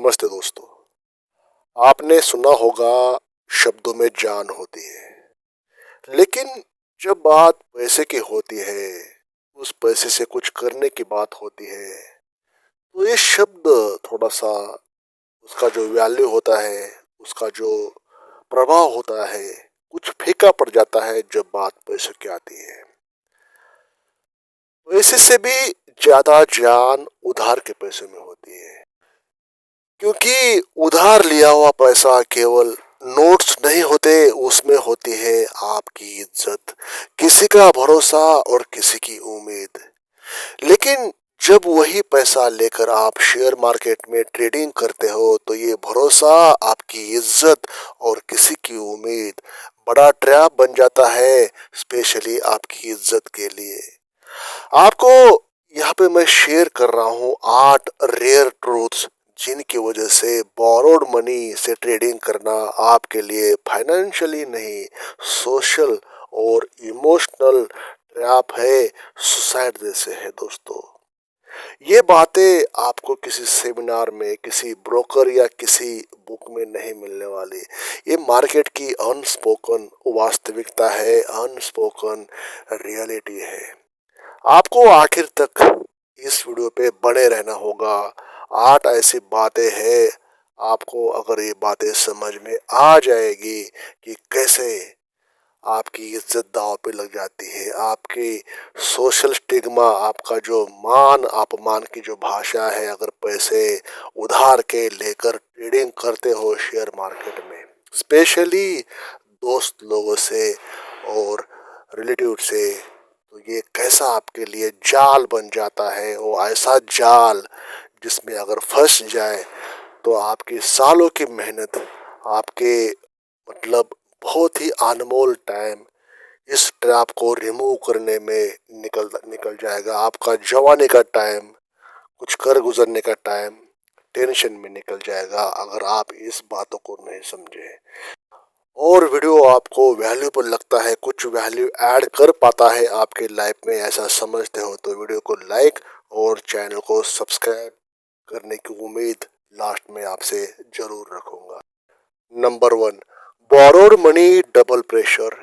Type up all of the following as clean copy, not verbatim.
नमस्ते दोस्तों। आपने सुना होगा शब्दों में जान होती है, लेकिन जब बात पैसे की होती है, उस पैसे से कुछ करने की बात होती है, तो ये शब्द थोड़ा सा उसका जो वैल्यू होता है, उसका जो प्रभाव होता है, कुछ फीका पड़ जाता है जब बात पैसे की आती है। पैसे से भी ज्यादा जान उधार के पैसे में होती है, क्योंकि उधार लिया हुआ पैसा केवल नोट्स नहीं होते, उसमें होती है आपकी इज्जत, किसी का भरोसा और किसी की उम्मीद। लेकिन जब वही पैसा लेकर आप शेयर मार्केट में ट्रेडिंग करते हो, तो ये भरोसा, आपकी इज्जत और किसी की उम्मीद बड़ा ट्रैप बन जाता है, स्पेशली आपकी इज्जत के लिए। आपको यहाँ पे मैं शेयर कर रहा हूँ 8 रेयर ट्रूथ्स, जिनकी वजह से बोरोड मनी से ट्रेडिंग करना आपके लिए फाइनेंशियली नहीं, सोशल और इमोशनल ट्रैप है, सुसाइड जैसे है दोस्तों। ये बातें आपको किसी सेमिनार में, किसी ब्रोकर या किसी बुक में नहीं मिलने वाली। ये मार्केट की अनस्पोकन वास्तविकता है, अनस्पोकन रियलिटी है। आपको आखिर तक इस वीडियो पे बने रहना होगा। 8 ऐसी बातें हैं, आपको अगर ये बातें समझ में आ जाएगी कि कैसे आपकी इज्जत दांव पे लग जाती है, आपकी सोशल स्टिग्मा, आपका जो मान अपमान की जो भाषा है, अगर पैसे उधार के लेकर ट्रेडिंग करते हो शेयर मार्केट में, स्पेशली दोस्त लोगों से और रिलेटिव से, तो ये कैसा आपके लिए जाल बन जाता है। वो ऐसा जाल जिसमें अगर फंस जाए तो आपकी सालों की मेहनत, आपके मतलब बहुत ही अनमोल टाइम इस ट्रैप को रिमूव करने में निकल निकल जाएगा। आपका जवानी का टाइम, कुछ कर गुजरने का टाइम टेंशन में निकल जाएगा, अगर आप इस बातों को नहीं समझे। और वीडियो आपको वैल्यूबल लगता है, कुछ वैल्यू ऐड कर पाता है आपके लाइफ में, ऐसा समझते हो तो वीडियो को लाइक और चैनल को सब्सक्राइब करने की उम्मीद लास्ट में आपसे जरूर रखूंगा। Number 1, borrowed money double pressure.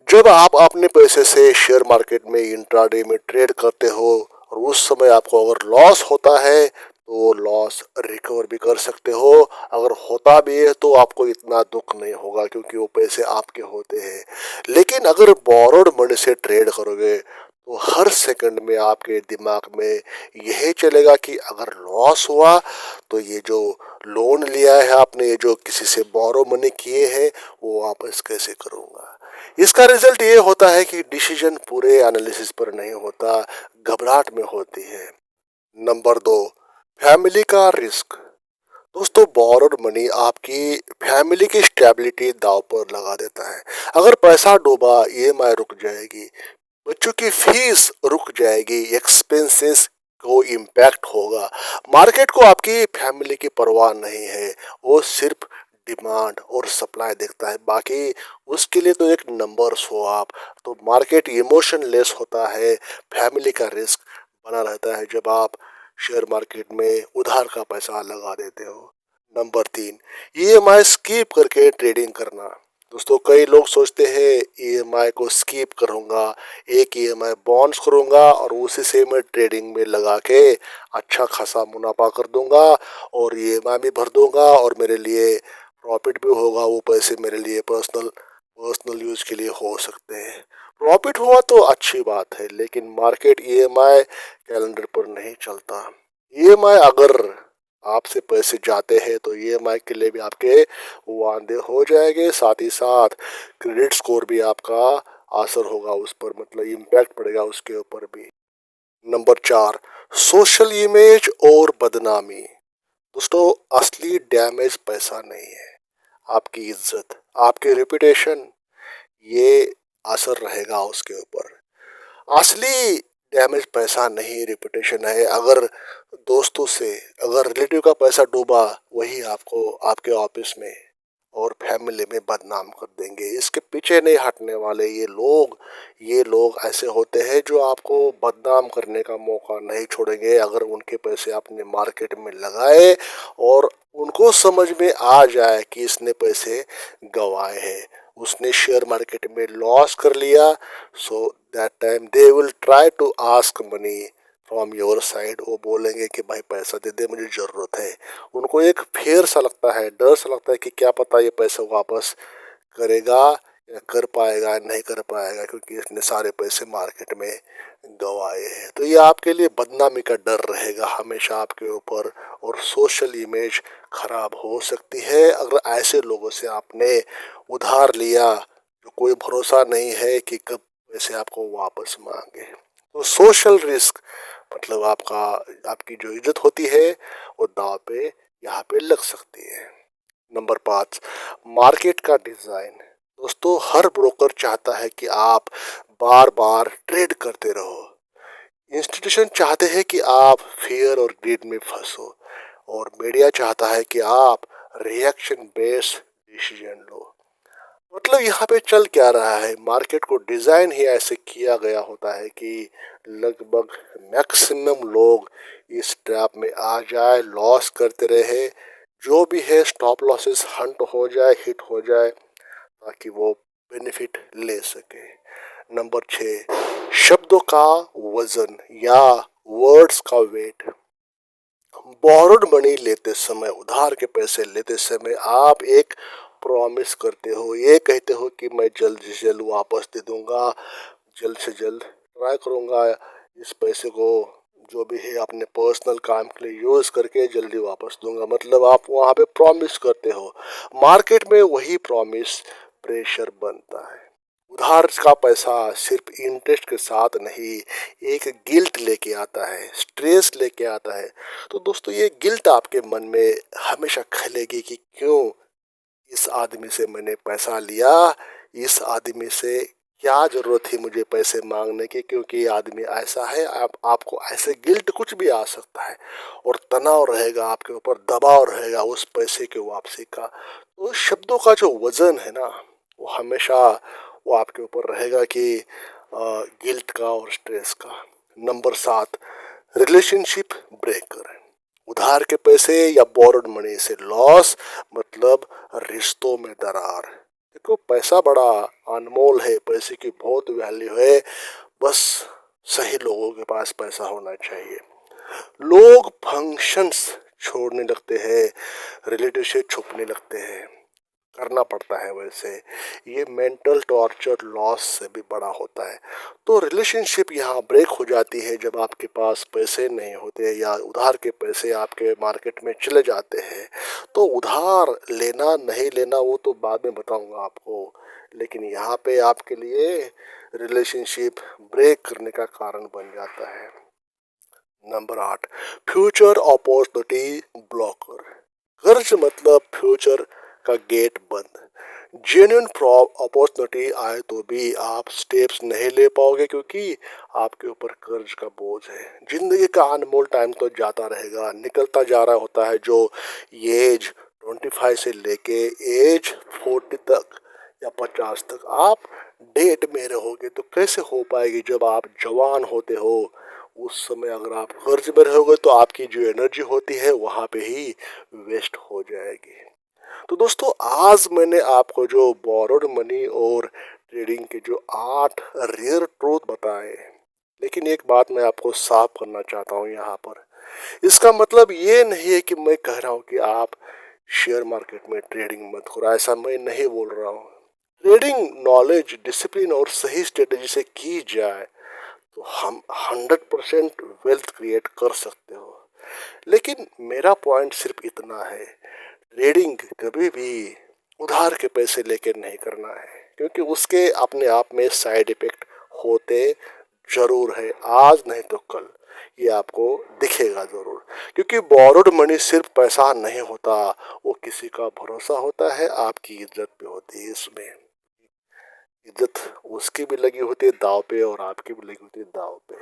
जब आप अपने पैसे से शेयर मार्केट में इंट्राडे में ट्रेड करते हो और उस समय आपको अगर लॉस होता है, तो लॉस रिकवर भी कर सकते हो। अगर होता भी है तो आपको इतना दुख नहीं होगा, क्योंकि वो पैसे आपके होते हैं। लेकिन अगर बोरोड मनी से ट्रेड करोगे तो हर सेकंड में आपके दिमाग में यही चलेगा कि अगर लॉस हुआ तो ये जो लोन लिया है आपने, ये जो किसी से बोरो मनी किए हैं, वो वापस कैसे करूंगा। इसका रिजल्ट ये होता है कि डिसीजन पूरे एनालिसिस पर नहीं होता, घबराहट में होती है। नंबर 2, फैमिली का रिस्क। दोस्तों, बोरोड मनी आपकी फैमिली की स्टेबिलिटी दांव पर लगा देता है। अगर पैसा डूबा, ईएमआई रुक जाएगी, बच्चों की फीस रुक जाएगी, एक्सपेंसेस को इम्पैक्ट होगा। मार्केट को आपकी फैमिली की परवाह नहीं है, वो सिर्फ डिमांड और सप्लाई देखता है, बाकी उसके लिए तो एक नंबर्स हो आप। तो मार्केट इमोशनलेस होता है, फैमिली का रिस्क बना रहता है जब आप शेयर मार्केट में उधार का पैसा लगा देते हो। नंबर 3, ईएमआई स्किप करके ट्रेडिंग करना। दोस्तों, कई लोग सोचते हैं ईएमआई को स्किप करूंगा, एक ईएमआई बॉन्ड्स करूंगा और उसी से मैं ट्रेडिंग में लगा के अच्छा खासा मुनाफा कर दूंगा और ईएमआई भी भर दूंगा और मेरे लिए प्रॉफिट भी होगा। वो पैसे मेरे लिए पर्सनल पर्सनल यूज के लिए हो सकते हैं। प्रॉफिट हुआ तो अच्छी बात है, लेकिन मार्केट ईएमआई कैलेंडर पर नहीं चलता। ईएमआई अगर आपसे पैसे जाते हैं तो ईएमआई के लिए भी आपके वादे हो जाएंगे, साथ ही साथ क्रेडिट स्कोर भी आपका असर होगा उस पर, मतलब इम्पैक्ट पड़ेगा उसके ऊपर भी। नंबर 4, सोशल इमेज और बदनामी। दोस्तों, असली डैमेज पैसा नहीं है, आपकी इज्जत, आपकी रेपुटेशन, ये असर रहेगा उसके ऊपर। असली डैमेज पैसा नहीं, रेपुटेशन है। अगर दोस्तों से, अगर रिलेटिव का पैसा डूबा, वही आपको आपके ऑफिस में और फैमिली में बदनाम कर देंगे। इसके पीछे नहीं हटने वाले ये लोग ऐसे होते हैं जो आपको बदनाम करने का मौका नहीं छोड़ेंगे अगर उनके पैसे आपने मार्केट में लगाए और उनको समझ में आ जाए कि इसने पैसे गंवाए हैं, उसने शेयर मार्केट में लॉस कर लिया। So that time they will try to ask money from your side. वो बोलेंगे कि भाई पैसा दे दे, मुझे ज़रूरत है। उनको एक फेयर सा लगता है, डर सा लगता है कि क्या पता ये पैसा वापस करेगा या कर पाएगा या नहीं कर पाएगा, क्योंकि इसने सारे पैसे मार्केट में गंवाए हैं। तो ये आपके लिए बदनामी का डर रहेगा हमेशा आपके ऊपर, और सोशल इमेज खराब हो सकती है अगर ऐसे लोगों से आपने उधार लिया जो कोई भरोसा नहीं है कि कब पैसे आपको वापस मांगे। तो सोशल रिस्क मतलब आपकी जो इज्जत होती है वो दांव पे यहाँ पे लग सकती है। नंबर 5, मार्केट का डिजाइन। दोस्तों, हर ब्रोकर चाहता है कि आप बार बार ट्रेड करते रहो। इंस्टीट्यूशन चाहते हैं कि आप फियर और ग्रीड में फंसो, और मीडिया चाहता है कि आप रिएक्शन बेस्ड डिसीजन लो। मतलब यहाँ पे चल क्या रहा है, मार्केट को डिजाइन ही ऐसे किया गया होता है कि लगभग मैक्सिमम लोग इस ट्रैप में आ जाए, लॉस करते रहे, जो भी है स्टॉप लॉसेस हंट हो जाए, हिट हो जाए, ताकि वो बेनिफिट ले सके। नंबर 6, शब्दों का वजन या वर्ड्स का वेट। बोरोड मनी लेते समय, उधार के पैसे लेते समय आप एक प्रॉमिस करते हो, ये कहते हो कि मैं जल्द से जल्द वापस दे दूंगा, जल्द से जल्द ट्राई करूंगा इस पैसे को, जो भी है अपने पर्सनल काम के लिए यूज करके जल्दी वापस दूंगा। मतलब आप वहाँ पे प्रॉमिस करते हो। मार्केट में वही प्रॉमिस प्रेशर बनता है। उधार का पैसा सिर्फ इंटरेस्ट के साथ नहीं, एक गिल्ट लेके आता है, स्ट्रेस लेके आता है। तो दोस्तों, ये गिल्ट आपके मन में हमेशा खलेगी कि क्यों इस आदमी से मैंने पैसा लिया, इस आदमी से क्या जरूरत थी मुझे पैसे मांगने की, क्योंकि ये आदमी ऐसा है। आपको ऐसे गिल्ट कुछ भी आ सकता है, और तनाव रहेगा आपके ऊपर, दबाव रहेगा उस पैसे के वापसी का। तो शब्दों का जो वजन है ना, वो हमेशा वो आपके ऊपर रहेगा कि गिल्ट का और स्ट्रेस का। Number 7, relationship breaker. उधार के पैसे या बोरोड मनी से लॉस मतलब रिश्तों में दरार। देखो, पैसा बड़ा अनमोल है, पैसे की बहुत वैल्यू है, बस सही लोगों के पास पैसा होना चाहिए। लोग फंक्शंस छोड़ने लगते हैं, रिलेटिव से छुपने लगते हैं, करना पड़ता है वैसे। ये मेंटल टॉर्चर लॉस से भी बड़ा होता है। तो रिलेशनशिप यहाँ ब्रेक हो जाती है जब आपके पास पैसे नहीं होते या उधार के पैसे आपके मार्केट में चले जाते हैं। तो उधार लेना नहीं लेना वो तो बाद में बताऊंगा आपको, लेकिन यहाँ पे आपके लिए रिलेशनशिप ब्रेक करने का कारण बन जाता है। Number 8, future opportunity blocker. कर्ज मतलब फ्यूचर का गेट बंद। जेन्युइन अपॉर्चुनिटी आए तो भी आप स्टेप्स नहीं ले पाओगे, क्योंकि आपके ऊपर कर्ज का बोझ है। जिंदगी का अनमोल टाइम तो जाता रहेगा, निकलता जा रहा होता है। जो एज 25 से लेके एज 40 तक या 50 तक आप डेट में रहोगे, तो कैसे हो पाएगी? जब आप जवान होते हो उस समय अगर आप कर्ज में रहोगे तो आपकी जो एनर्जी होती है वहाँ पे ही वेस्ट हो जाएगी। तो दोस्तों, आज मैंने आपको जो बोरोड मनी और ट्रेडिंग के जो 8 रियल ट्रूथ बताए, लेकिन एक बात मैं आपको साफ करना चाहता हूँ यहाँ पर। इसका मतलब ये नहीं है कि मैं कह रहा हूँ कि आप शेयर मार्केट में ट्रेडिंग मत करो, ऐसा मैं नहीं बोल रहा हूँ। ट्रेडिंग नॉलेज, डिसिप्लिन और सही स्ट्रेटेजी से की जाए तो हम 100% वेल्थ क्रिएट कर सकते हो। लेकिन मेरा पॉइंट सिर्फ इतना है, ट्रेडिंग कभी भी उधार के पैसे लेके नहीं करना है, क्योंकि उसके अपने आप में साइड इफेक्ट होते जरूर है, आज नहीं तो कल ये आपको दिखेगा जरूर। क्योंकि बोरोड मनी सिर्फ पैसा नहीं होता, वो किसी का भरोसा होता है, आपकी इज्जत भी होती है। इसमें इज्जत उसकी भी लगी होती है दाव पे, और आपकी भी लगी होती है दाव पे।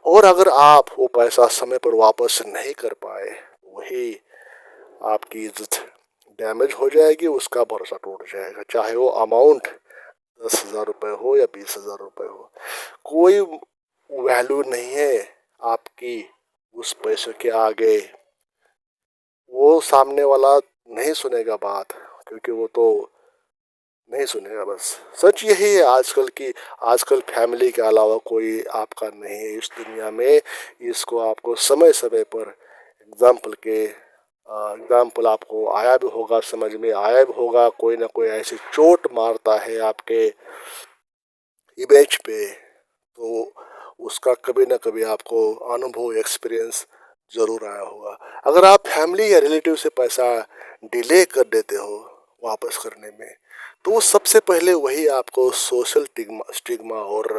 और अगर आप वो पैसा समय पर वापस नहीं कर पाए, वही आपकी इज्जत डैमेज हो जाएगी, उसका भरोसा टूट जाएगा, चाहे वो अमाउंट 10,000 रुपये हो या 20,000 रुपये हो। कोई वैल्यू नहीं है आपकी उस पैसे के आगे। वो सामने वाला नहीं सुनेगा बात, क्योंकि वो तो नहीं सुनेगा। बस सच यही है आजकल की, आजकल फैमिली के अलावा कोई आपका नहीं है इस दुनिया में। इसको आपको समय समय पर एग्जाम्पल आपको आया भी होगा, समझ में आया भी होगा, कोई ना कोई ऐसी चोट मारता है आपके इमेज पे, तो उसका कभी ना कभी आपको अनुभव, एक्सपीरियंस जरूर आया होगा। अगर आप फैमिली या रिलेटिव से पैसा डिले कर देते हो वापस करने में, तो वो सबसे पहले वही आपको सोशल स्टिग्मा और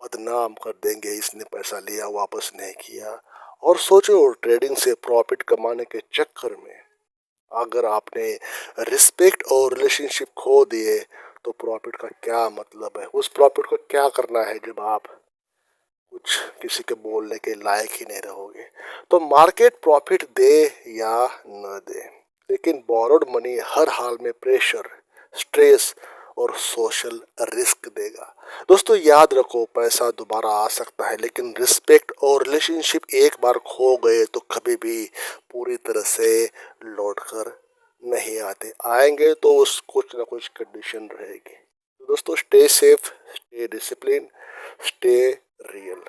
बदनाम कर देंगे, इसने पैसा लिया वापस नहीं किया। और सोचो, ट्रेडिंग से प्रॉफिट कमाने के चक्कर में अगर आपने रिस्पेक्ट और रिलेशनशिप खो दिए, तो प्रॉफिट का क्या मतलब है? उस प्रॉफिट को क्या करना है जब आप कुछ किसी के बोलने के लायक ही नहीं रहोगे? तो मार्केट प्रॉफिट दे या न दे, लेकिन बोरोड मनी हर हाल में प्रेशर, स्ट्रेस और सोशल रिस्क देगा। दोस्तों याद रखो, पैसा दोबारा आ सकता है, लेकिन रिस्पेक्ट और रिलेशनशिप एक बार खो गए तो कभी भी पूरी तरह से लौट कर नहीं आते। आएंगे तो उस कुछ ना कुछ कंडीशन रहेगी। तो दोस्तों, stay safe, stay discipline, stay real.